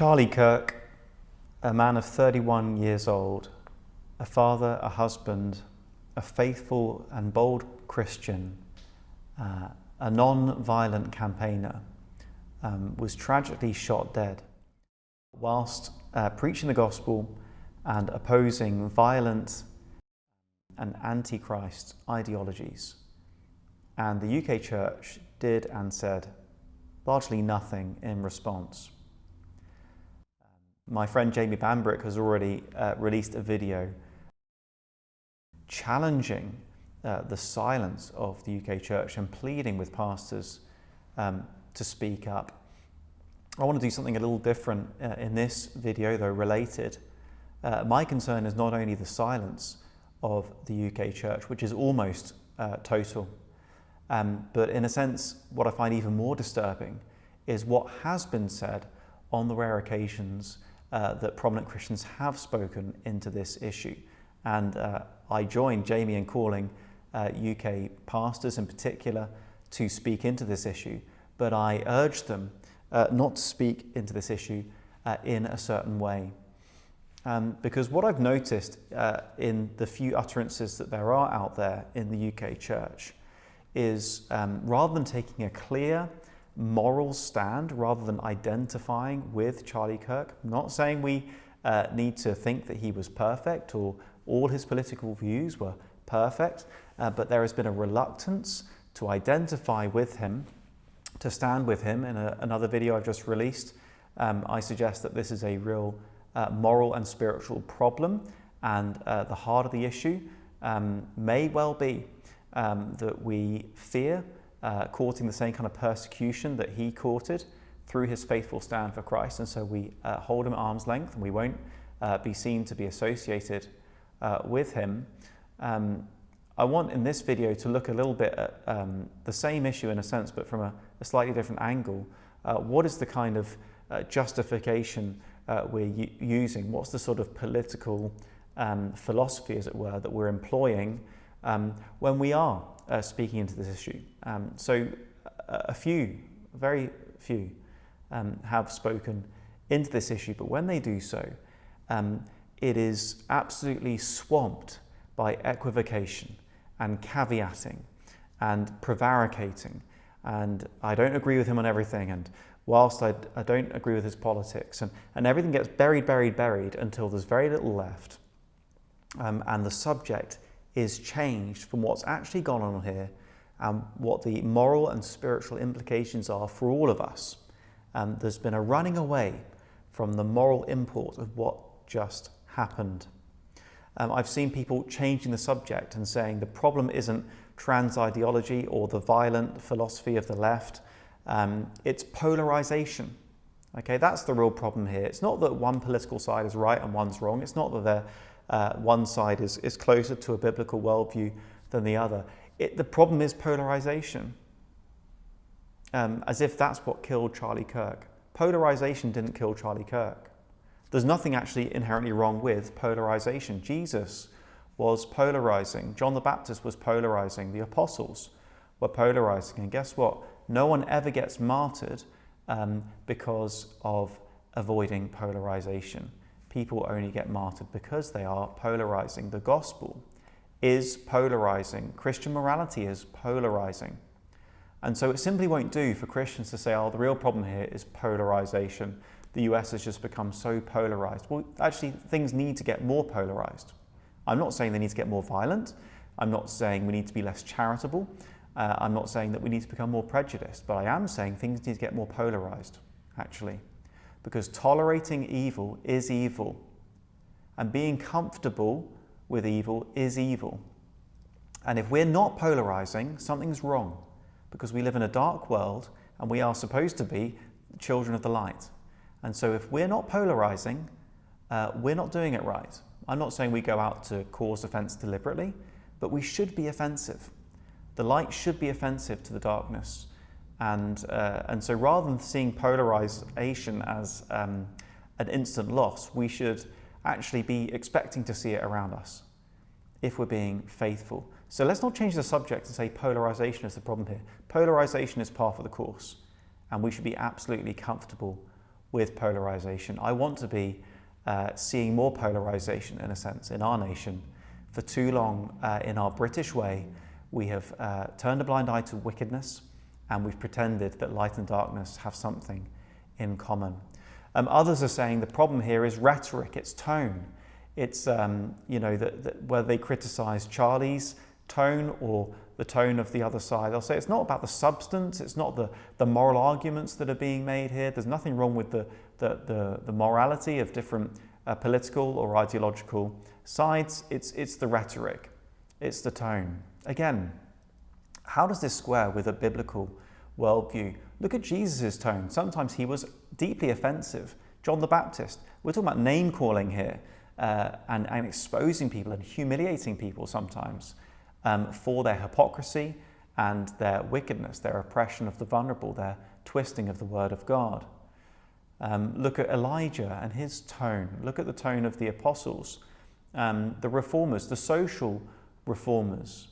Charlie Kirk, a man of 31 years old, a father, a husband, a faithful and bold Christian, a non-violent campaigner, was tragically shot dead whilst preaching the gospel and opposing violent and antichrist ideologies. And the UK Church did and said largely nothing in response. My friend Jamie Bambrick has already released a video challenging the silence of the UK Church and pleading with pastors to speak up. I want to do something a little different in this video, though related. My concern is not only the silence of the UK Church, which is almost total, but in a sense, what I find even more disturbing is what has been said on the rare occasions that prominent Christians have spoken into this issue. And I join Jamie in calling UK pastors in particular to speak into this issue, but I urge them not to speak into this issue in a certain way. Because what I've noticed in the few utterances that there are out there in the UK Church is rather than taking a clear moral stand, rather than identifying with Charlie Kirk, I'm not saying we need to think that he was perfect or all his political views were perfect, but there has been a reluctance to identify with him, to stand with him. In another video I've just released, I suggest that this is a real moral and spiritual problem, and the heart of the issue may well be that we fear courting the same kind of persecution that he courted through his faithful stand for Christ, and so we hold him at arm's length and we won't be seen to be associated with him. I want in this video to look a little bit at the same issue in a sense, but from a slightly different angle. What is the kind of justification we're using? What's the sort of political philosophy, as it were, that we're employing when we are speaking into this issue? So a few, very few, have spoken into this issue, but when they do so, it is absolutely swamped by equivocation and caveating and prevaricating. And I don't agree with him on everything, and whilst I don't agree with his politics, and everything gets buried until there's very little left, and the subject is changed from what's actually gone on here and what the moral and spiritual implications are for all of us. There's been a running away from the moral import of what just happened. I've seen people changing the subject and saying the problem isn't trans ideology or the violent philosophy of the left, it's polarization. Okay, that's the real problem here. It's not that one political side is right and one's wrong. It's not that one side is closer to a biblical worldview than the other. The problem is polarization, as if that's what killed Charlie Kirk. Polarization didn't kill Charlie Kirk. There's nothing actually inherently wrong with polarization. Jesus was polarizing. John the Baptist was polarizing. The apostles were polarizing. And guess what? No one ever gets martyred because of avoiding polarization. People only get martyred because they are polarizing. The gospel is polarizing. Christian morality is polarizing. And so it simply won't do for Christians to say, oh, the real problem here is polarization. The US has just become so polarized. Well, actually, things need to get more polarized. I'm not saying they need to get more violent. I'm not saying we need to be less charitable. I'm not saying that we need to become more prejudiced, but I am saying things need to get more polarized, actually. Because tolerating evil is evil, and being comfortable with evil is evil. And if we're not polarizing, something's wrong, because we live in a dark world and we are supposed to be children of the light. And so if we're not polarizing, we're not doing it right. I'm not saying we go out to cause offense deliberately, but we should be offensive. The light should be offensive to the darkness. And so rather than seeing polarization as an instant loss, we should actually be expecting to see it around us if we're being faithful. So let's not change the subject and say polarization is the problem here. Polarization is par for the course, and we should be absolutely comfortable with polarization. I want to be seeing more polarization, in a sense, in our nation. For too long, in our British way, we have turned a blind eye to wickedness, and we've pretended that light and darkness have something in common. Others are saying the problem here is rhetoric, it's tone. It's, whether they criticize Charlie's tone or the tone of the other side, they'll say it's not about the substance, it's not the moral arguments that are being made here. There's nothing wrong with the morality of different political or ideological sides. It's the rhetoric, it's the tone. Again, how does this square with a biblical worldview? Look at Jesus' tone. Sometimes he was deeply offensive. John the Baptist, we're talking about name calling here and exposing people and humiliating people sometimes for their hypocrisy and their wickedness, their oppression of the vulnerable, their twisting of the word of God. Look at Elijah and his tone. Look at the tone of the apostles, the reformers, the social reformers.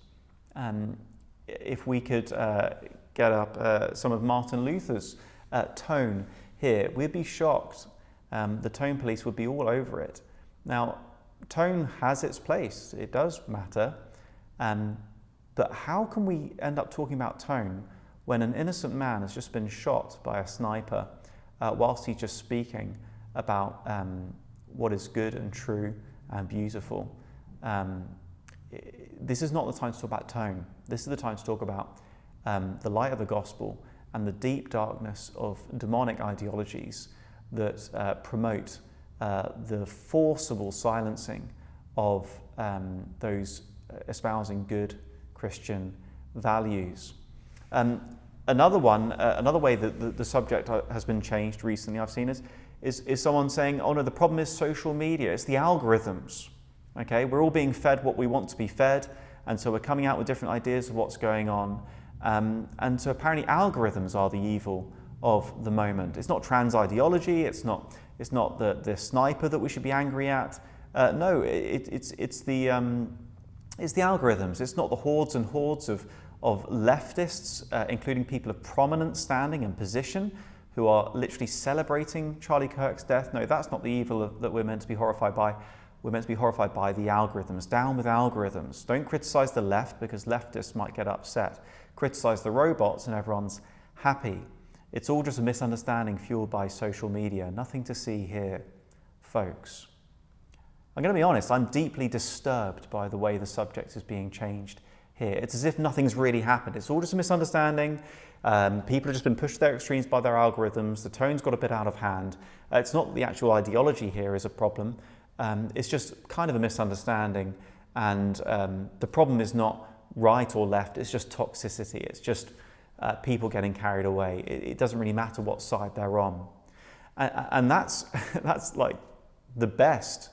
If we could get up some of Martin Luther's tone here, we'd be shocked. The tone police would be all over it. Now, tone has its place. It does matter. But how can we end up talking about tone when an innocent man has just been shot by a sniper whilst he's just speaking about what is good and true and beautiful? This is not the time to talk about tone. This is the time to talk about the light of the gospel and the deep darkness of demonic ideologies that promote the forcible silencing of those espousing good Christian values. Another way that the subject has been changed recently, I've seen is someone saying, oh no, the problem is social media, it's the algorithms. Okay, we're all being fed what we want to be fed, and so we're coming out with different ideas of what's going on. And so apparently algorithms are the evil of the moment. It's not trans ideology, it's not the sniper that we should be angry at. No, it's the algorithms. It's not the hordes and hordes of leftists, including people of prominent standing and position, who are literally celebrating Charlie Kirk's death. No, that's not the evil that we're meant to be horrified by. We're meant to be horrified by the algorithms. Down with algorithms. Don't criticize the left because leftists might get upset. Criticize the robots and everyone's happy. It's all just a misunderstanding fueled by social media. Nothing to see here, folks. I'm going to be honest, I'm deeply disturbed by the way the subject is being changed here. It's as if nothing's really happened. It's all just a misunderstanding. People have just been pushed to their extremes by their algorithms. The tone's got a bit out of hand. It's not the actual ideology here is a problem. It's just kind of a misunderstanding. And the problem is not right or left. It's just toxicity. It's just people getting carried away. It doesn't really matter what side they're on. And that's like the best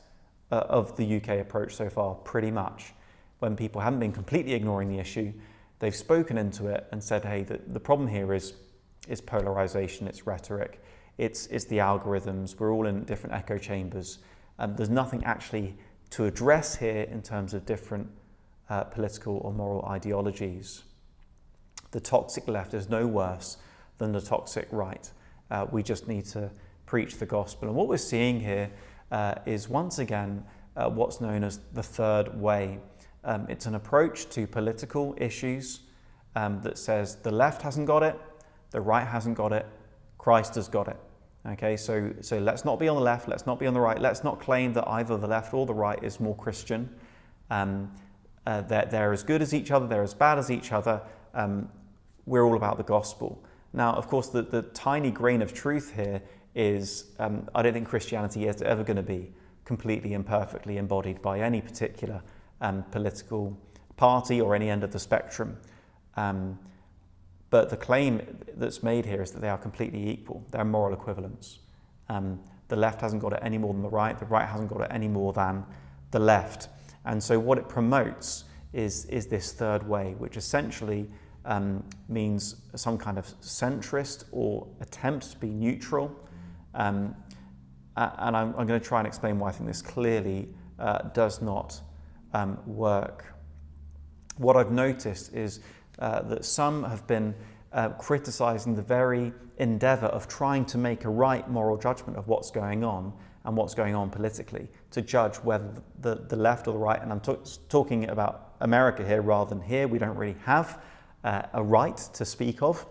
of the UK approach so far, pretty much. When people haven't been completely ignoring the issue, they've spoken into it and said, hey, the problem here is polarization, it's rhetoric, it's the algorithms, we're all in different echo chambers. There's nothing actually to address here in terms of different political or moral ideologies. The toxic left is no worse than the toxic right. We just need to preach the gospel. And what we're seeing here is once again what's known as the third way. It's an approach to political issues that says the left hasn't got it, the right hasn't got it, Christ has got it. Okay, so let's not be on the left, let's not be on the right, let's not claim that either the left or the right is more Christian. They're as good as each other, they're as bad as each other. We're all about the gospel. Now, of course, the tiny grain of truth here is I don't think Christianity is ever going to be completely and perfectly embodied by any particular political party or any end of the spectrum. But the claim that's made here is that they are completely equal. They're moral equivalents. The left hasn't got it any more than the right hasn't got it any more than the left. And so what it promotes is this third way, which essentially means some kind of centrist or attempt to be neutral. And I'm going to try and explain why I think this clearly does not work. What I've noticed is that some have been criticising the very endeavour of trying to make a right moral judgment of what's going on and what's going on politically, to judge whether the left or the right, and I'm talking about America here rather than here. We don't really have a right to speak of,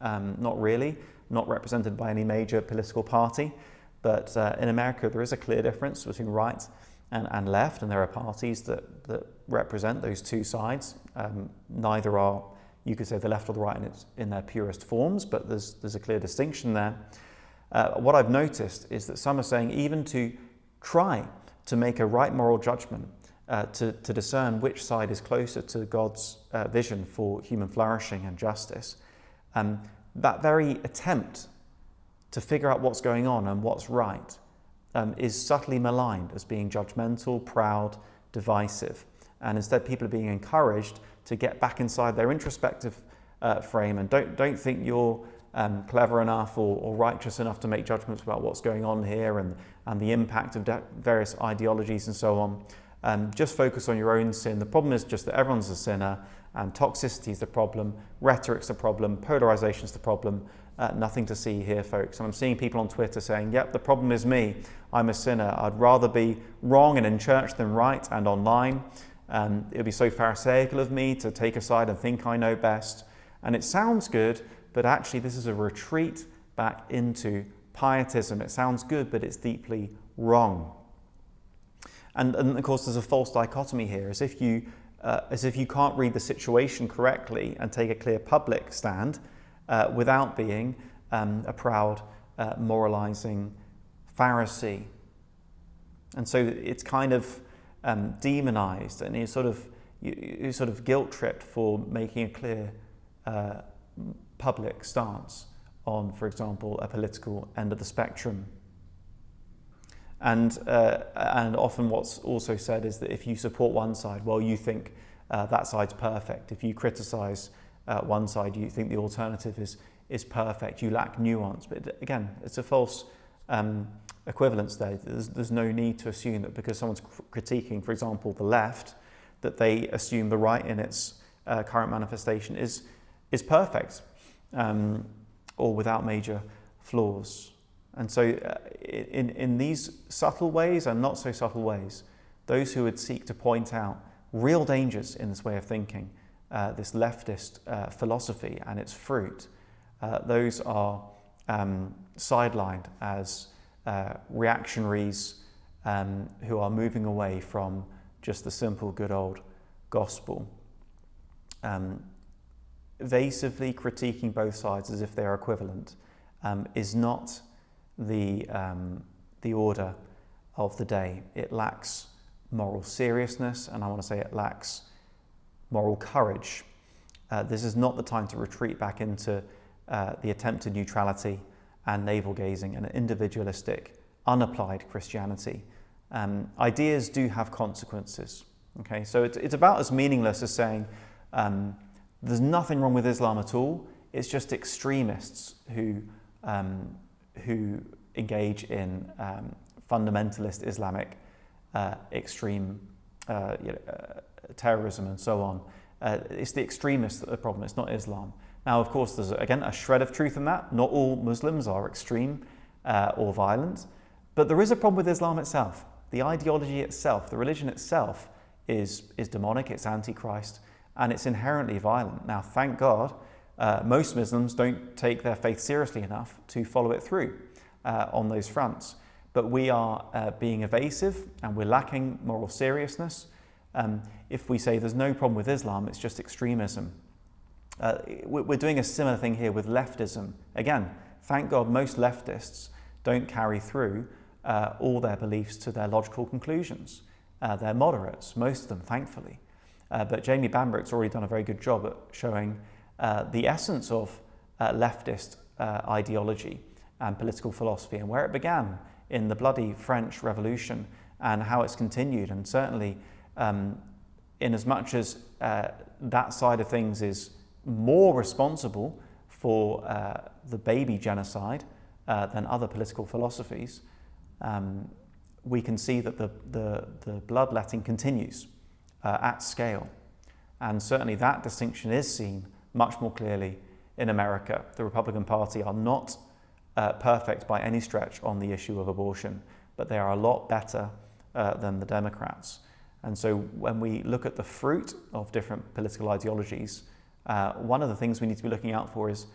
not really, not represented by any major political party. But in America, there is a clear difference between right and left, and there are parties that represent those two sides. Neither are, you could say, the left or the right in their purest forms, but there's a clear distinction there. What I've noticed is that some are saying even to try to make a right moral judgment, to discern which side is closer to God's vision for human flourishing and justice, that very attempt to figure out what's going on and what's right is subtly maligned as being judgmental, proud, divisive. And instead people are being encouraged to get back inside their introspective frame and don't think you're clever enough or righteous enough to make judgments about what's going on here and the impact of various ideologies and so on. Just focus on your own sin. The problem is just that everyone's a sinner, and toxicity is the problem, rhetoric's the problem, polarization's the problem. Nothing to see here, folks. And I'm seeing people on Twitter saying, yep, the problem is me. I'm a sinner. I'd rather be wrong and in church than right and online. It would be so pharisaical of me to take a side and think I know best. And it sounds good, but actually this is a retreat back into pietism. It sounds good, but it's deeply wrong. And of course, there's a false dichotomy here, as if you can't read the situation correctly and take a clear public stand without being a proud, moralizing Pharisee. And so it's kind of demonized, and you're sort of guilt-tripped for making a clear public stance on, for example, a political end of the spectrum. And often what's also said is that if you support one side, well, you think that side's perfect. If you criticize one side, you think the alternative is perfect. You lack nuance. But again, it's a false equivalence there. There's no need to assume that because someone's critiquing, for example, the left, that they assume the right in its current manifestation is perfect or without major flaws. And so in these subtle ways and not so subtle ways, those who would seek to point out real dangers in this way of thinking, this leftist philosophy and its fruit, those are sidelined as reactionaries who are moving away from just the simple good old gospel. Evasively critiquing both sides as if they're equivalent is not the order of the day. It lacks moral seriousness, and I want to say it lacks moral courage. This is not the time to retreat back into the attempted neutrality and navel-gazing and individualistic, unapplied Christianity. Ideas do have consequences. Okay, so it's about as meaningless as saying there's nothing wrong with Islam at all. It's just extremists who engage in fundamentalist Islamic extreme terrorism and so on. It's the extremists that are the problem, it's not Islam. Now, of course, there's, again, a shred of truth in that. Not all Muslims are extreme or violent, but there is a problem with Islam itself. The ideology itself, the religion itself is demonic, it's antichrist, and it's inherently violent. Now, thank God, most Muslims don't take their faith seriously enough to follow it through on those fronts. But we are being evasive and we're lacking moral seriousness. If we say there's no problem with Islam, it's just extremism. We're doing a similar thing here with leftism. Again, thank God most leftists don't carry through all their beliefs to their logical conclusions. They're moderates, most of them, thankfully. But Jamie Bambrick's already done a very good job at showing the essence of leftist ideology and political philosophy and where it began in the bloody French Revolution and how it's continued. And certainly, in as much as that side of things is more responsible for the baby genocide than other political philosophies, we can see that the bloodletting continues at scale. And certainly that distinction is seen much more clearly in America. The Republican Party are not perfect by any stretch on the issue of abortion, but they are a lot better than the Democrats. And so when we look at the fruit of different political ideologies, one of the things we need to be looking out for is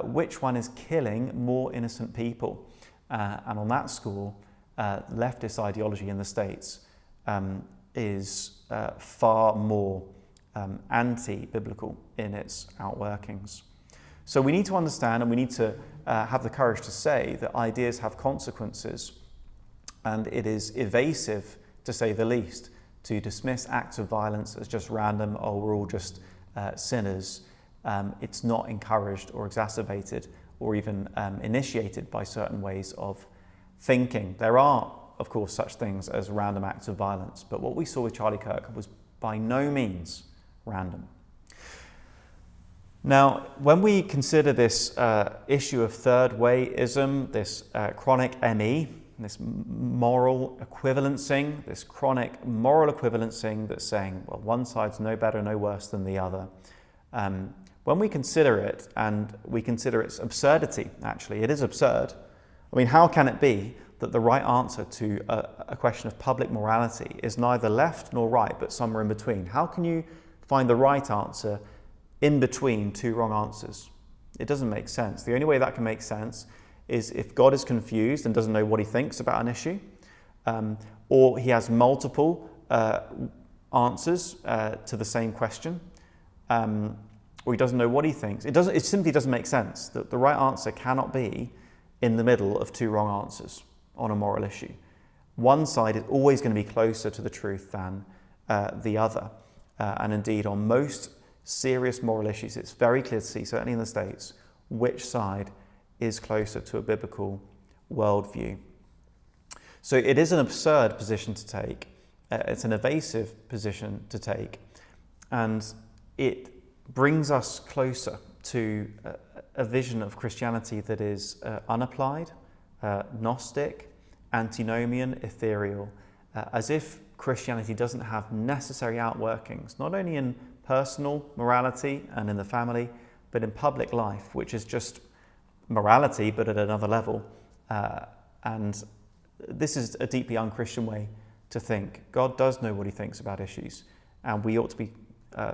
which one is killing more innocent people. And on that score, leftist ideology in the States is far more anti-biblical in its outworkings. So we need to understand, and we need to have the courage to say that ideas have consequences, and it is evasive, to say the least, to dismiss acts of violence as just random, oh, we're all just sinners. It's not encouraged or exacerbated or even initiated by certain ways of thinking. There are, of course, such things as random acts of violence, but what we saw with Charlie Kirk was by no means random. Now, when we consider this issue of third-wayism, this chronic ME, this moral equivalencing, this chronic moral equivalencing that's saying, well, one side's no better, no worse than the other. When we consider it, and we consider its absurdity, actually, it is absurd. I mean, how can it be that the right answer to a question of public morality is neither left nor right, but somewhere in between? How can you find the right answer in between two wrong answers? It doesn't make sense. The only way that can make sense is if God is confused and doesn't know what he thinks about an issue, or he has multiple answers to the same question, or he doesn't know what he thinks. It simply doesn't make sense. That the right answer cannot be in the middle of two wrong answers on a moral issue. One side is always going to be closer to the truth than the other. And indeed, on most serious moral issues, it's very clear to see, certainly in the States, which side is closer to a biblical worldview. So it is an absurd position to take. It's an evasive position to take. And it brings us closer to a vision of Christianity that is unapplied, Gnostic, antinomian, ethereal, as if Christianity doesn't have necessary outworkings, not only in personal morality and in the family, but in public life, which is just morality, but at another level. And this is a deeply unchristian way to think. God does know what he thinks about issues, and we ought to be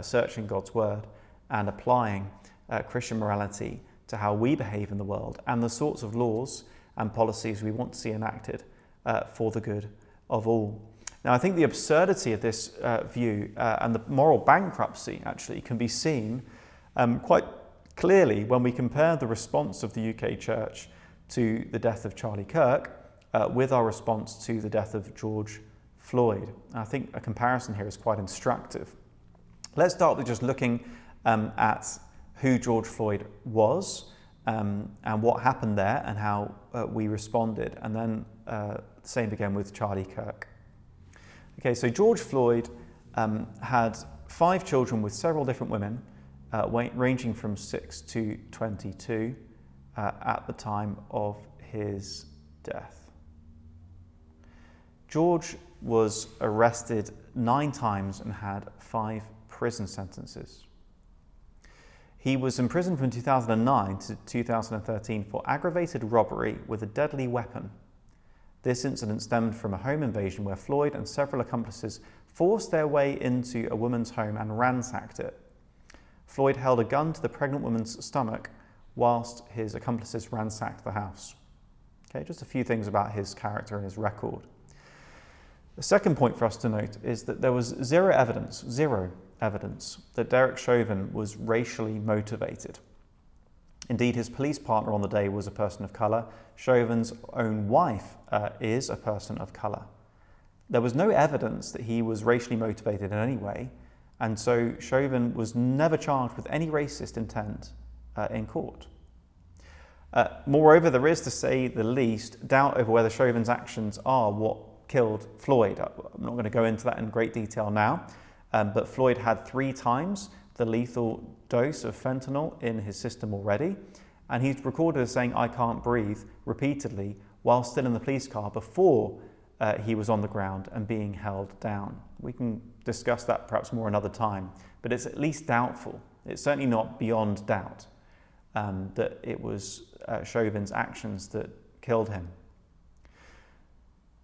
searching God's word and applying Christian morality to how we behave in the world and the sorts of laws and policies we want to see enacted for the good of all. Now, I think the absurdity of this view and the moral bankruptcy actually can be seen quite clearly when we compare the response of the UK Church to the death of Charlie Kirk with our response to the death of George Floyd. I think a comparison here is quite instructive. Let's start with just looking at who George Floyd was and what happened there and how we responded, and then the same again with Charlie Kirk. Okay, so George Floyd had 5 children with several different women, ranging from 6 to 22 at the time of his death. George was arrested 9 times and had 5 prison sentences. He was imprisoned from 2009 to 2013 for aggravated robbery with a deadly weapon. This incident stemmed from a home invasion where Floyd and several accomplices forced their way into a woman's home and ransacked it. Floyd held a gun to the pregnant woman's stomach whilst his accomplices ransacked the house. Okay, just a few things about his character and his record. The second point for us to note is that there was zero evidence that Derek Chauvin was racially motivated. Indeed, his police partner on the day was a person of colour. Chauvin's own wife is a person of colour. There was no evidence that he was racially motivated in any way, and so Chauvin was never charged with any racist intent in court. Moreover, there is, to say the least, doubt over whether Chauvin's actions are what killed Floyd. I'm not going to go into that in great detail now, but Floyd had 3 times the lethal dose of fentanyl in his system already, and he's recorded as saying, "I can't breathe," repeatedly while still in the police car before he was on the ground and being held down. We can discuss that perhaps more another time, but it's at least doubtful. It's certainly not beyond doubt. that it was Chauvin's actions that killed him.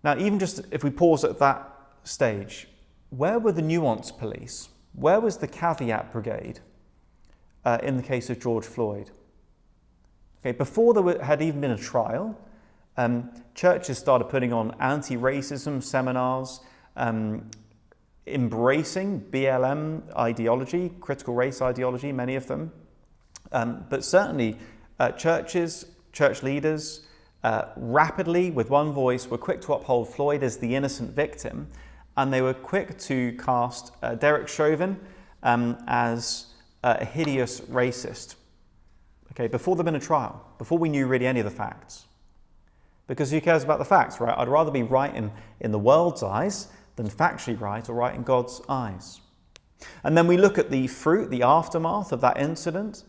Now, even just if we pause at that stage, where were the nuance police? Where was the caveat brigade in the case of George Floyd? Okay, before had even been a trial, churches started putting on anti-racism seminars, embracing BLM ideology, critical race ideology, many of them. But certainly churches, church leaders, rapidly, with one voice, were quick to uphold Floyd as the innocent victim, and they were quick to cast Derek Chauvin as a hideous racist. Okay, before there'd been a trial, before we knew really any of the facts. Because who cares about the facts, right? I'd rather be right in the world's eyes than factually right or right in God's eyes. And then we look at the fruit, the aftermath of that incident.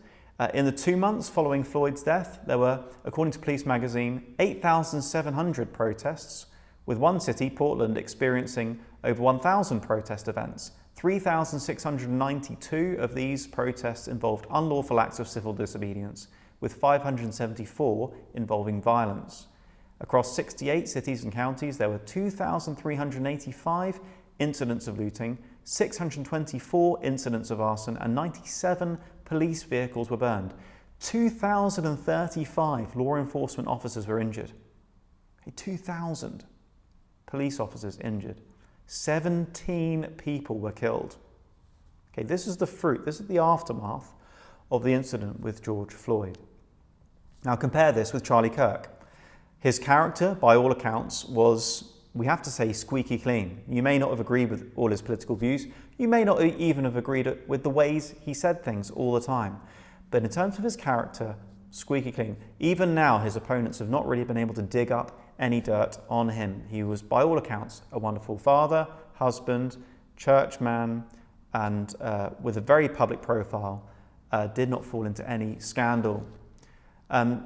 In the 2 months following Floyd's death, there were, according to Police magazine, 8,700 protests, with one city, Portland, experiencing over 1,000 protest events. 3,692 of these protests involved unlawful acts of civil disobedience, with 574 involving violence. Across 68 cities and counties, there were 2,385 incidents of looting, 624 incidents of arson, and 97 police vehicles were burned. 2,035 law enforcement officers were injured. 2,000 police officers injured. 17 people were killed. Okay, this is the fruit, this is the aftermath of the incident with George Floyd. Now compare this with Charlie Kirk. His character, by all accounts, was, we have to say, squeaky clean. You may not have agreed with all his political views. You may not even have agreed with the ways he said things all the time. But in terms of his character, squeaky clean. Even now, his opponents have not really been able to dig up any dirt on him. He was, by all accounts, a wonderful father, husband, churchman, and with a very public profile, did not fall into any scandal.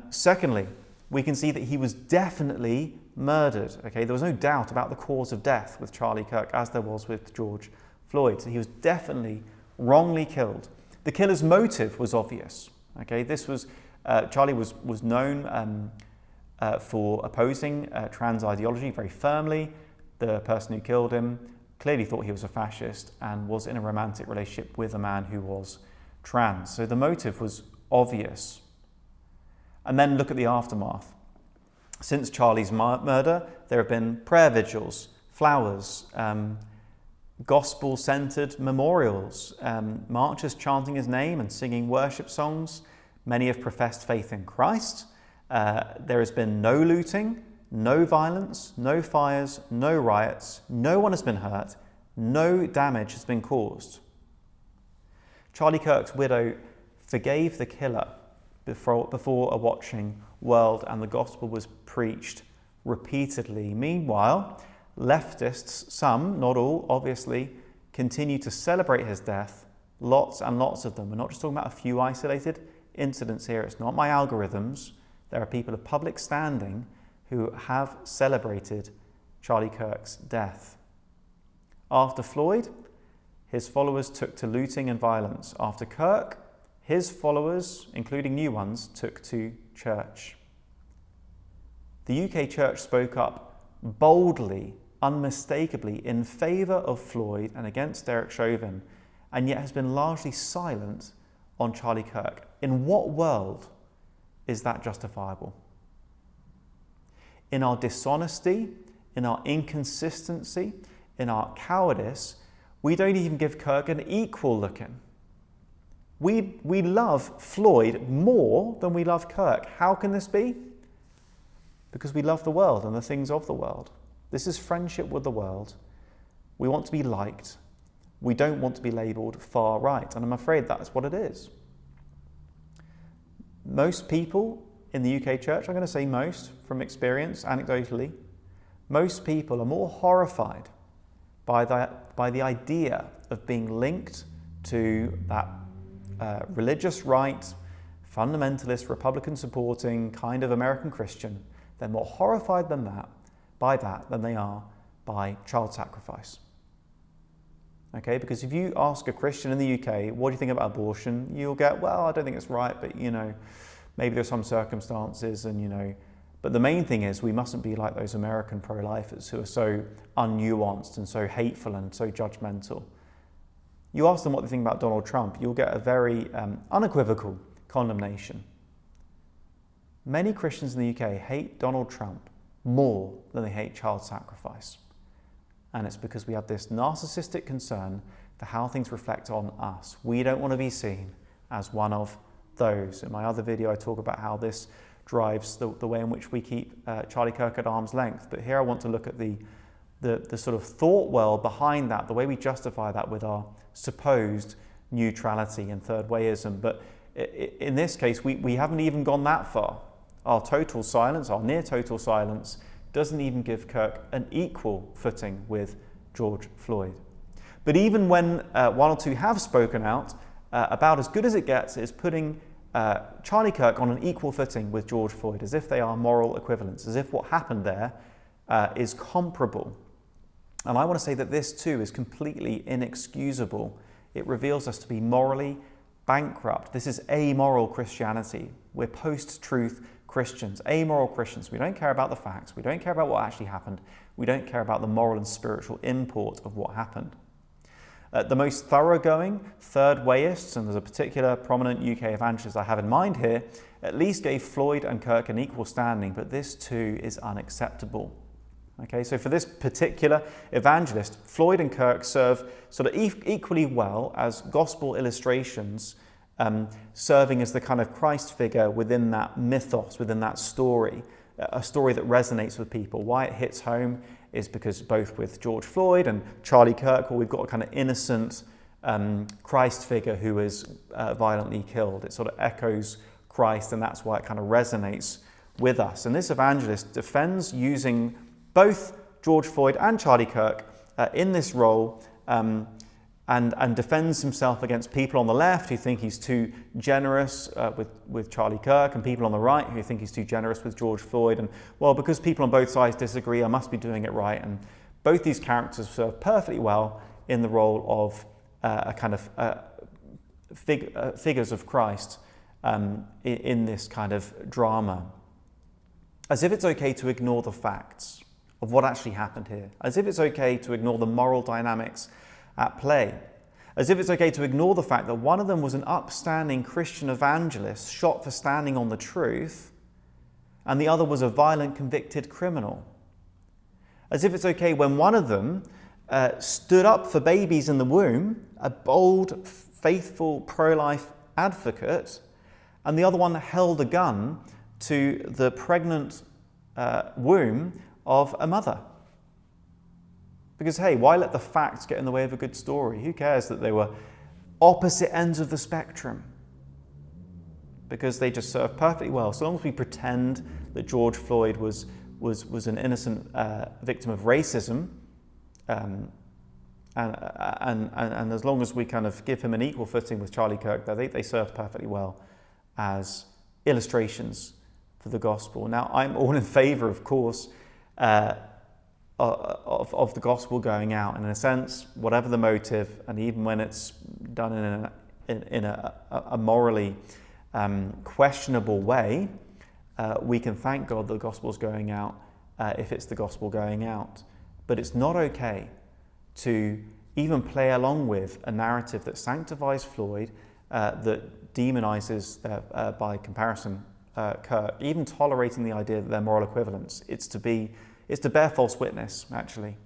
Secondly, we can see that he was definitely murdered. Okay, there was no doubt about the cause of death with Charlie Kirk, as there was with George Floyd. So he was definitely wrongly killed. The killer's motive was obvious. Okay, this was Charlie was known for opposing trans ideology very firmly. The person who killed him clearly thought he was a fascist and was in a romantic relationship with a man who was trans. So the motive was obvious. And then look at the aftermath. Since Charlie's murder, there have been prayer vigils, flowers, gospel-centered memorials, marchers chanting his name and singing worship songs. Many have professed faith in Christ. There has been no looting, no violence, no fires, no riots. No one has been hurt. No damage has been caused. Charlie Kirk's widow forgave the killer before a watching world, and the gospel was preached repeatedly. Meanwhile, leftists, some, not all, obviously, continue to celebrate his death, lots and lots of them. We're not just talking about a few isolated incidents here. It's not my algorithms. There are people of public standing who have celebrated Charlie Kirk's death. After Floyd, his followers took to looting and violence. After Kirk, his followers, including new ones, took to church. The UK church spoke up boldly, unmistakably, in favour of Floyd and against Derek Chauvin, and yet has been largely silent on Charlie Kirk. In what world is that justifiable? In our dishonesty, in our inconsistency, in our cowardice, we don't even give Kirk an equal look-in. We love Floyd more than we love Kirk. How can this be? Because we love the world and the things of the world. This is friendship with the world. We want to be liked. We don't want to be labelled far right, and I'm afraid that's what it is. Most people in the UK church, I'm going to say most from experience, anecdotally, most people are more horrified by the idea of being linked to that religious right, fundamentalist, Republican supporting kind of American Christian. They're more horrified by that than they are by child sacrifice. Okay, because if you ask a Christian in the UK, what do you think about abortion? You'll get, well, I don't think it's right, but maybe there's some circumstances and but the main thing is we mustn't be like those American pro-lifers who are so unnuanced and so hateful and so judgmental. You ask them what they think about Donald Trump, you'll get a very unequivocal condemnation. Many Christians in the UK hate Donald Trump more than they hate child sacrifice. And it's because we have this narcissistic concern for how things reflect on us. We don't want to be seen as one of those. In my other video, I talk about how this drives the way in which we keep Charlie Kirk at arm's length. But here I want to look at the sort of thought world behind that, the way we justify that with our supposed neutrality and third-wayism. But in this case, we haven't even gone that far. Our total silence, our near total silence, doesn't even give Kirk an equal footing with George Floyd. But even when one or two have spoken out, about as good as it gets is putting Charlie Kirk on an equal footing with George Floyd, as if they are moral equivalents, as if what happened there is comparable. And I want to say that this too is completely inexcusable. It reveals us to be morally bankrupt. This is amoral Christianity. We're post-truth Christians, amoral Christians. We don't care about the facts. We don't care about what actually happened. We don't care about the moral and spiritual import of what happened. The most thoroughgoing third-wayists, and there's a particular prominent UK evangelist I have in mind here, at least gave Floyd and Kirk an equal standing, but this too is unacceptable. Okay, so for this particular evangelist, Floyd and Kirk serve sort of equally well as gospel illustrations, serving as the kind of Christ figure within that mythos, within that story, a story that resonates with people. Why it hits home is because both with George Floyd and Charlie Kirk, we've got a kind of innocent Christ figure who is violently killed. It sort of echoes Christ, and that's why it kind of resonates with us. And this evangelist defends using both George Floyd and Charlie Kirk in this role, and defends himself against people on the left who think he's too generous with Charlie Kirk, and people on the right who think he's too generous with George Floyd. And well, because people on both sides disagree, I must be doing it right. And both these characters serve perfectly well in the role of a kind of figures of Christ in this kind of drama. As if it's okay to ignore the facts of what actually happened here. As if it's okay to ignore the moral dynamics at play. As if it's okay to ignore the fact that one of them was an upstanding Christian evangelist shot for standing on the truth, and the other was a violent convicted criminal. As if it's okay when one of them stood up for babies in the womb, a bold, faithful, pro-life advocate, and the other one held a gun to the pregnant womb of a mother. Because, hey, why let the facts get in the way of a good story? Who cares that they were opposite ends of the spectrum? Because they just serve perfectly well. So long as we pretend that George Floyd was an innocent victim of racism, and as long as we kind of give him an equal footing with Charlie Kirk, they serve perfectly well as illustrations for the gospel. Now, I'm all in favor, of course, of the gospel going out, and in a sense, whatever the motive, and even when it's done in a morally questionable way, we can thank God the gospel's going out if it's the gospel going out. But it's not okay to even play along with a narrative that sanctifies Floyd, that demonizes, by comparison, Kirk, even tolerating the idea that they're moral equivalents. It's to bear false witness, actually.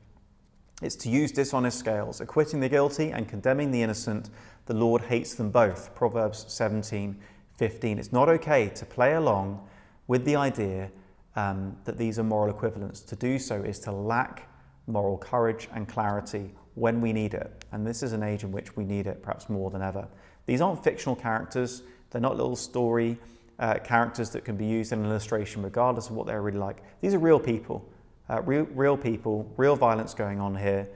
It's to use dishonest scales, acquitting the guilty and condemning the innocent. The Lord hates them both, Proverbs 17:15. It's not okay to play along with the idea that these are moral equivalents. To do so is to lack moral courage and clarity when we need it. And this is an age in which we need it perhaps more than ever. These aren't fictional characters. They're not little story characters that can be used in an illustration regardless of what they're really like. These are real people. Real people, real violence going on here,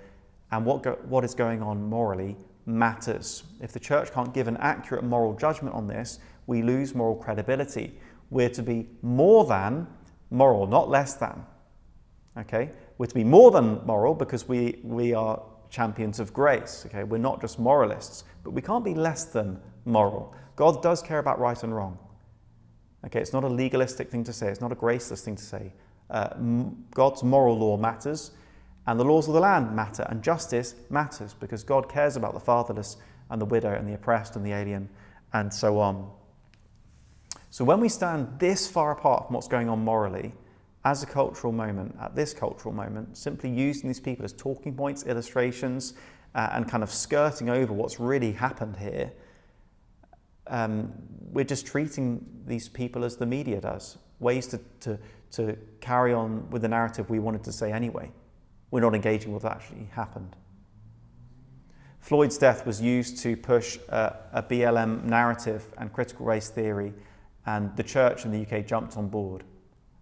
and what is going on morally matters. If the church can't give an accurate moral judgment on this, we lose moral credibility. We're to be more than moral, not less than. Okay? We're to be more than moral because we are champions of grace. Okay, we're not just moralists, but we can't be less than moral. God does care about right and wrong. Okay, it's not a legalistic thing to say. It's not a graceless thing to say. God's moral law matters, and the laws of the land matter, and justice matters because God cares about the fatherless and the widow and the oppressed and the alien and so on. So when we stand this far apart from what's going on morally, as a cultural moment, at this cultural moment, simply using these people as talking points, illustrations, and kind of skirting over what's really happened here, we're just treating these people as the media does, ways to carry on with the narrative we wanted to say anyway. We're not engaging with what actually happened. Floyd's death was used to push a BLM narrative and critical race theory, and the church in the UK jumped on board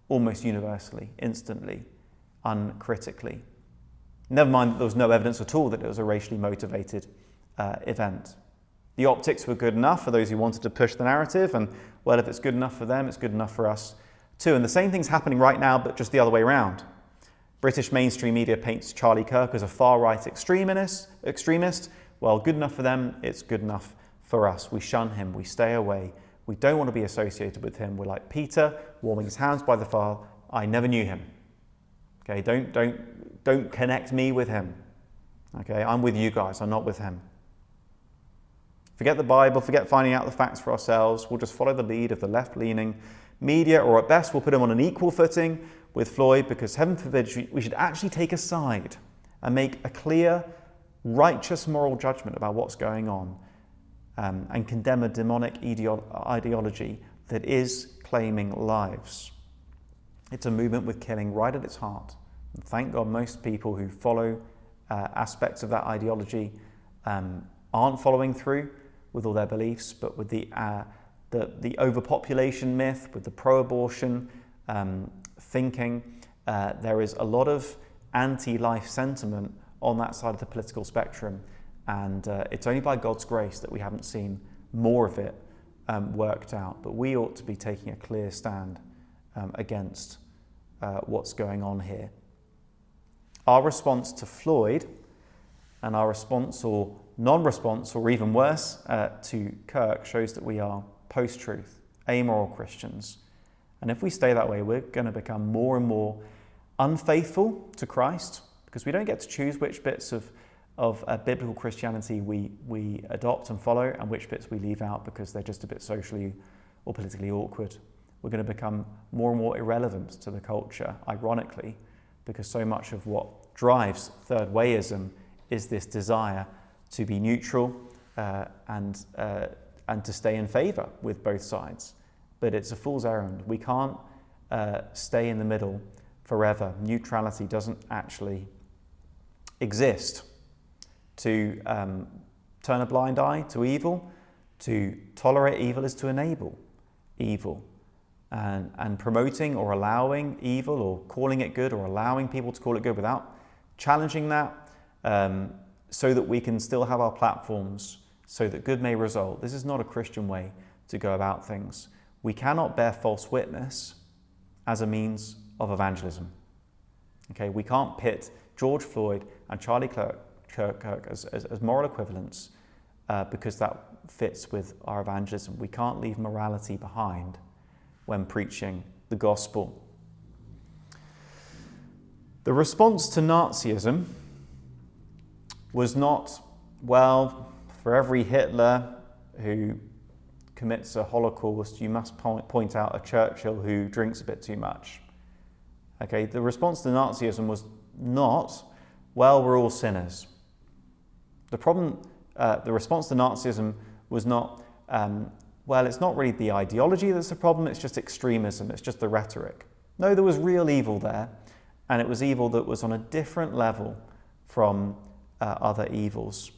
almost universally, instantly, uncritically. Never mind that there was no evidence at all that it was a racially motivated event. The optics were good enough for those who wanted to push the narrative, and well, if it's good enough for them, it's good enough for us too. And the same thing's happening right now, but just the other way around. British mainstream media paints Charlie Kirk as a far-right extremist. Well, good enough for them, it's good enough for us. We shun him, we stay away. We don't want to be associated with him. We're like Peter, warming his hands by the fire. I never knew him. Okay, don't connect me with him. Okay, I'm with you guys, I'm not with him. Forget the Bible, forget finding out the facts for ourselves. We'll just follow the lead of the left-leaning media, or at best we'll put him on an equal footing with Floyd, because heaven forbid we should actually take a side and make a clear, righteous moral judgment about what's going on, and condemn a demonic ideology that is claiming lives. It's a movement with killing right at its heart. And thank God most people who follow aspects of that ideology aren't following through with all their beliefs, but with the overpopulation myth, with the pro-abortion thinking, there is a lot of anti-life sentiment on that side of the political spectrum, and it's only by God's grace that we haven't seen more of it worked out. But we ought to be taking a clear stand against what's going on here. Our response to Floyd, and our response or non-response, or even worse, to Kirk, shows that we are post-truth, amoral Christians. And if we stay that way, we're going to become more and more unfaithful to Christ, because we don't get to choose which bits of biblical Christianity we adopt and follow, and which bits we leave out because they're just a bit socially or politically awkward. We're going to become more and more irrelevant to the culture, ironically, because so much of what drives third-wayism is this desire to be neutral and to stay in favour with both sides. But it's a fool's errand. We can't stay in the middle forever. Neutrality doesn't actually exist. To turn a blind eye to evil, to tolerate evil is to enable evil. And promoting or allowing evil, or calling it good, or allowing people to call it good without challenging that, so that we can still have our platforms, so that good may result. This is not a Christian way to go about things. We cannot bear false witness as a means of evangelism. Okay, we can't pit George Floyd and Charlie Kirk as moral equivalents because that fits with our evangelism. We can't leave morality behind when preaching the gospel. The response to Nazism was not, well, for every Hitler who commits a Holocaust, you must point out a Churchill who drinks a bit too much. Okay, the response to Nazism was not, well, we're all sinners. The response to Nazism was not, well, it's not really the ideology that's the problem, it's just extremism, it's just the rhetoric. No, there was real evil there, and it was evil that was on a different level from other evils.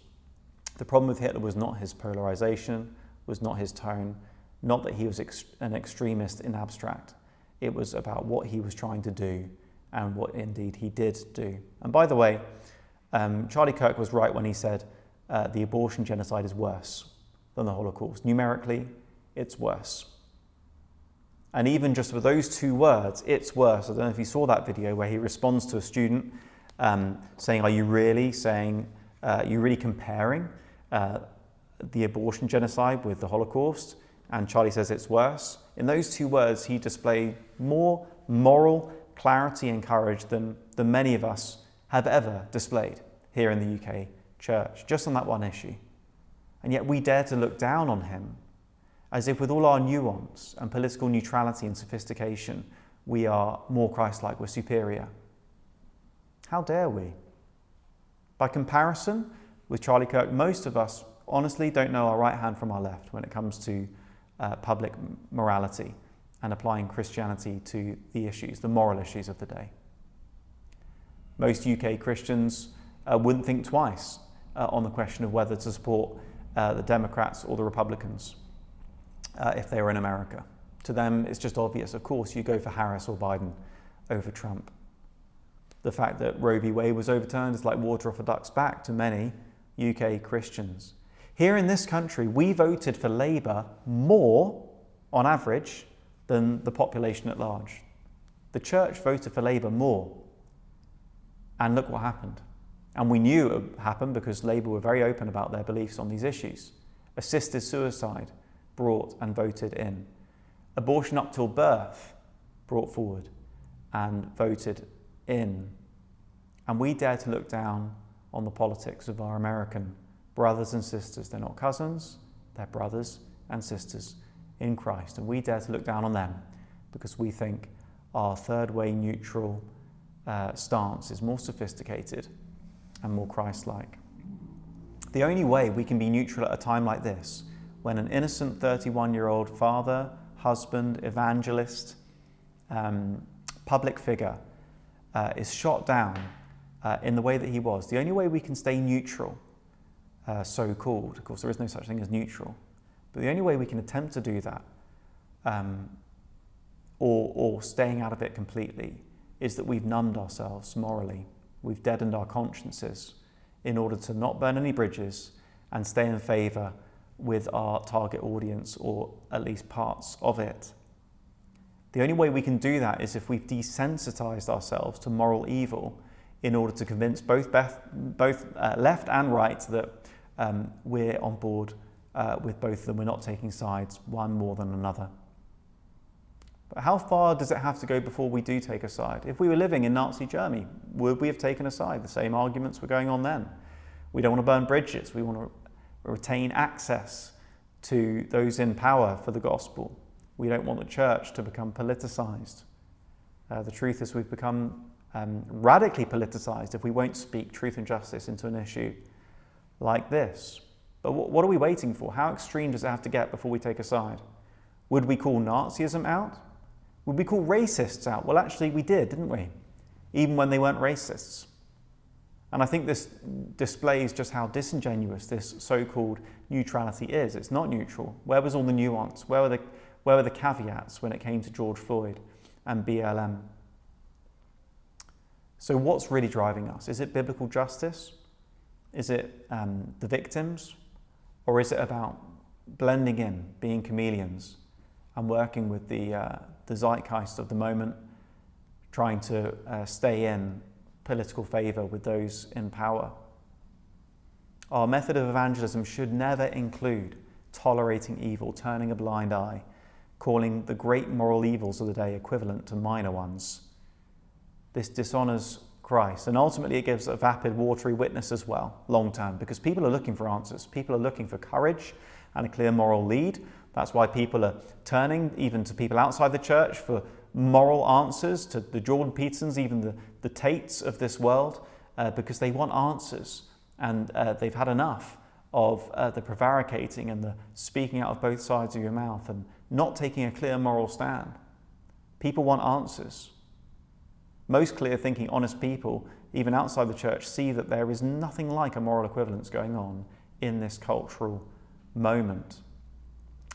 The problem with Hitler was not his polarization, was not his tone, not that he was an extremist in abstract. It was about what he was trying to do and what indeed he did do. And by the way, Charlie Kirk was right when he said the abortion genocide is worse than the Holocaust. Numerically, it's worse. And even just with those two words, it's worse. I don't know if you saw that video where he responds to a student saying, are you really saying You're really comparing the abortion genocide with the Holocaust, and Charlie says it's worse. In those two words, he displayed more moral clarity and courage than many of us have ever displayed here in the UK church, just on that one issue. And yet we dare to look down on him as if with all our nuance and political neutrality and sophistication, we are more Christ-like, we're superior. How dare we? By comparison with Charlie Kirk, most of us honestly don't know our right hand from our left when it comes to public morality and applying Christianity to the issues, the moral issues of the day. Most UK Christians wouldn't think twice on the question of whether to support the Democrats or the Republicans if they were in America. To them, it's just obvious. Of course, you go for Harris or Biden over Trump. The fact that Roe v. Wade was overturned is like water off a duck's back to many UK Christians. Here in this country, we voted for Labour more, on average, than the population at large. The church voted for Labour more. And look what happened. And we knew it would happen because Labour were very open about their beliefs on these issues. Assisted suicide, brought and voted in. Abortion up till birth, brought forward and voted in. And we dare to look down on the politics of our American brothers and sisters. They're not cousins, they're brothers and sisters in Christ. And we dare to look down on them because we think our third-way neutral stance is more sophisticated and more Christ-like. The only way we can be neutral at a time like this, when an innocent 31-year-old father, husband, evangelist, public figure is shot down in the way that he was, the only way we can stay neutral, so-called, of course there is no such thing as neutral, but the only way we can attempt to do that, or staying out of it completely, is that we've numbed ourselves morally. We've deadened our consciences in order to not burn any bridges and stay in favour with our target audience, or at least parts of it. The only way we can do that is if we've desensitized ourselves to moral evil in order to convince both left and right that we're on board with both of them. We're not taking sides, one more than another. But how far does it have to go before we do take a side? If we were living in Nazi Germany, would we have taken a side? The same arguments were going on then. We don't want to burn bridges. We want to retain access to those in power for the gospel. We don't want the church to become politicized. The truth is we've become radically politicized if we won't speak truth and justice into an issue like this. But what are we waiting for? How extreme does it have to get before we take a side? Would we call Nazism out? Would we call racists out? Well, actually we did, didn't we? Even when they weren't racists. And I think this displays just how disingenuous this so-called neutrality is. It's not neutral. Where was all the nuance? Where were the caveats when it came to George Floyd and BLM? So what's really driving us? Is it biblical justice? Is it the victims? Or is it about blending in, being chameleons, and working with the zeitgeist of the moment, trying to stay in political favour with those in power? Our method of evangelism should never include tolerating evil, turning a blind eye, calling the great moral evils of the day equivalent to minor ones. This dishonours Christ, and ultimately it gives a vapid, watery witness as well, long term, because people are looking for answers. People are looking for courage and a clear moral lead. That's why people are turning even to people outside the church for moral answers, to the Jordan Petersons, even the Tates of this world, because they want answers, and they've had enough of the prevaricating and the speaking out of both sides of your mouth and not taking a clear moral stand. People want answers. Most clear-thinking, honest people, even outside the church, see that there is nothing like a moral equivalence going on in this cultural moment.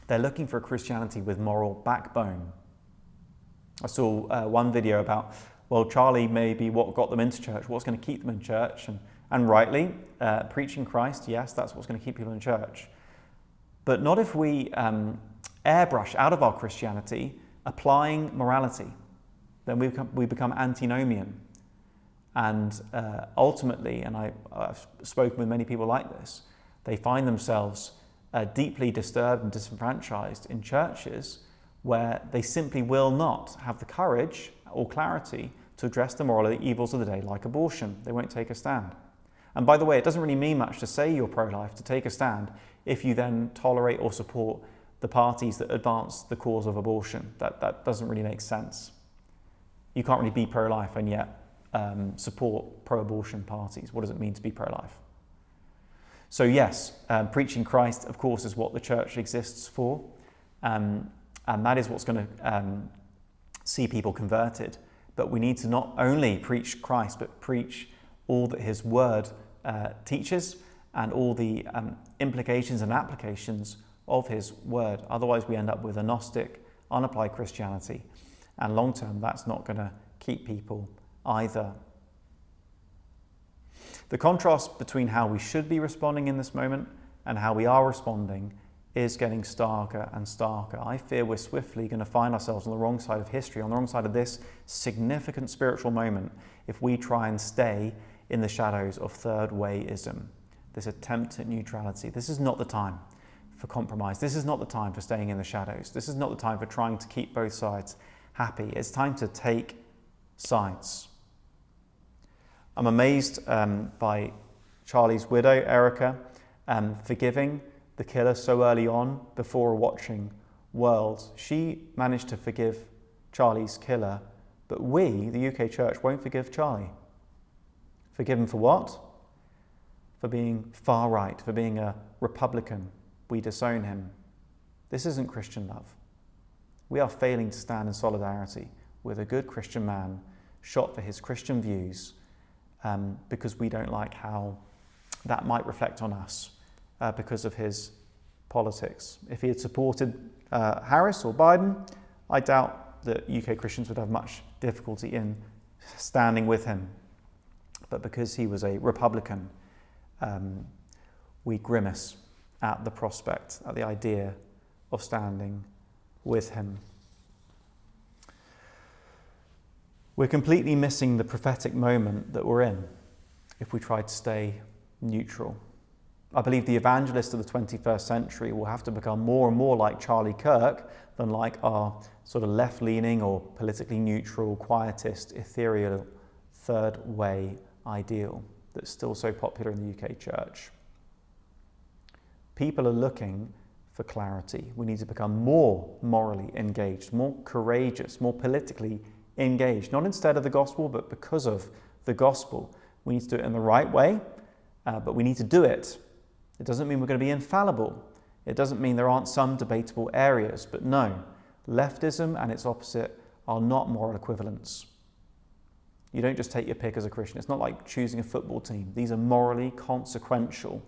They're looking for a Christianity with moral backbone. I saw one video about, well, Charlie may be what got them into church, what's going to keep them in church, and rightly, preaching Christ, yes, that's what's going to keep people in church. But not if we airbrush out of our Christianity applying morality. Then we become antinomian. And ultimately, and I've spoken with many people like this, they find themselves deeply disturbed and disenfranchised in churches where they simply will not have the courage or clarity to address the moral evils of the day, like abortion. They won't take a stand. And by the way, it doesn't really mean much to say you're pro-life, to take a stand, if you then tolerate or support the parties that advance the cause of abortion. That doesn't really make sense. You can't really be pro-life and yet support pro-abortion parties. What does it mean to be pro-life? So yes, preaching Christ, of course, is what the church exists for. And that is what's going to see people converted. But we need to not only preach Christ, but preach all that his word teaches and all the implications and applications of his word. Otherwise, we end up with a Gnostic, unapplied Christianity. And long term, that's not going to keep people either. The contrast between how we should be responding in this moment and how we are responding is getting starker and starker. I fear we're swiftly going to find ourselves on the wrong side of history, on the wrong side of this significant spiritual moment, if we try and stay in the shadows of third-wayism, this attempt at neutrality. This is not the time for compromise. This is not the time for staying in the shadows. This is not the time for trying to keep both sides happy. It's time to take sides. I'm amazed by Charlie's widow, Erica, forgiving the killer so early on before a watching world. She managed to forgive Charlie's killer, but we, the UK church, won't forgive Charlie. Forgive him for what? For being far right, for being a Republican. We disown him. This isn't Christian love. We are failing to stand in solidarity with a good Christian man shot for his Christian views because we don't like how that might reflect on us because of his politics. If he had supported Harris or Biden, I doubt that UK Christians would have much difficulty in standing with him. But because he was a Republican, we grimace at the prospect, at the idea of standing with him. We're completely missing the prophetic moment that we're in if we try to stay neutral. I believe the evangelists of the 21st century will have to become more and more like Charlie Kirk than like our sort of left-leaning or politically neutral, quietist, ethereal, third way ideal that's still so popular in the UK church. People are looking for clarity. We need to become more morally engaged, more courageous, more politically engaged, not instead of the gospel, but because of the gospel. We need to do it in the right way, but we need to do it. It doesn't mean we're going to be infallible. It doesn't mean there aren't some debatable areas, but no, leftism and its opposite are not moral equivalents. You don't just take your pick as a Christian. It's not like choosing a football team. These are morally consequential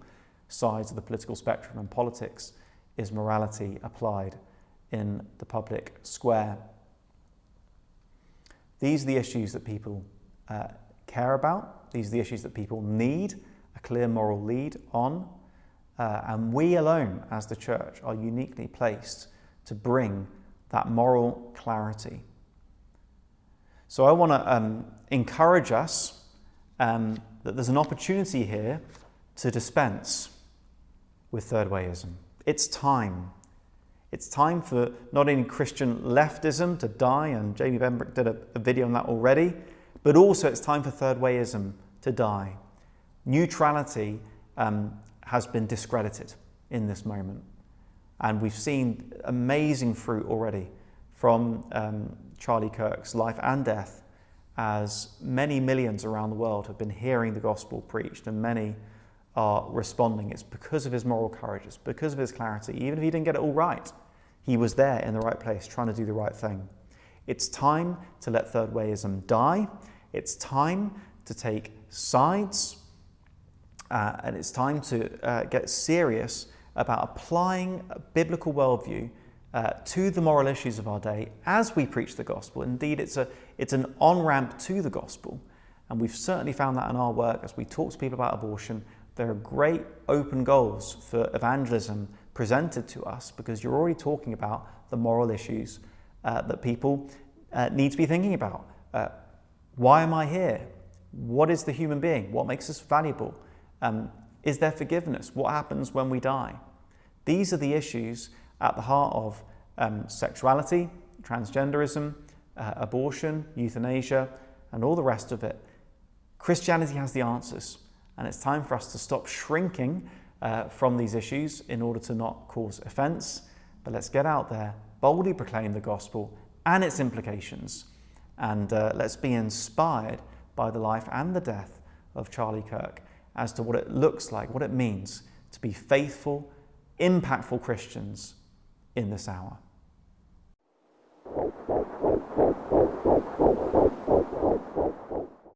sides of the political spectrum, and politics is morality applied in the public square. These are the issues that people care about. These are the issues that people need a clear moral lead on. And we alone, as the church, are uniquely placed to bring that moral clarity. So I want to encourage us that there's an opportunity here to dispense with third-wayism. It's time. It's time for not only Christian leftism to die, and Jamie Benbrick did a video on that already, but also it's time for third-wayism to die. Neutrality has been discredited in this moment. And we've seen amazing fruit already from Charlie Kirk's life and death, as many millions around the world have been hearing the gospel preached, and many are responding. It's because of his moral courage, it's because of his clarity. Even if he didn't get it all right, he was there in the right place trying to do the right thing. It's time to let third-wayism die. It's time to take sides. And it's time to get serious about applying a biblical worldview to the moral issues of our day as we preach the gospel. Indeed, it's an on-ramp to the gospel. And we've certainly found that in our work as we talk to people about abortion. There are great open goals for evangelism presented to us because you're already talking about the moral issues that people need to be thinking about. Why am I here? What is the human being? What makes us valuable? Is there forgiveness? What happens when we die? These are the issues at the heart of sexuality, transgenderism, abortion, euthanasia, and all the rest of it. Christianity has the answers, and it's time for us to stop shrinking from these issues in order to not cause offense. But let's get out there, boldly proclaim the gospel and its implications, and let's be inspired by the life and the death of Charlie Kirk as to what it looks like, what it means to be faithful, impactful Christians in this hour.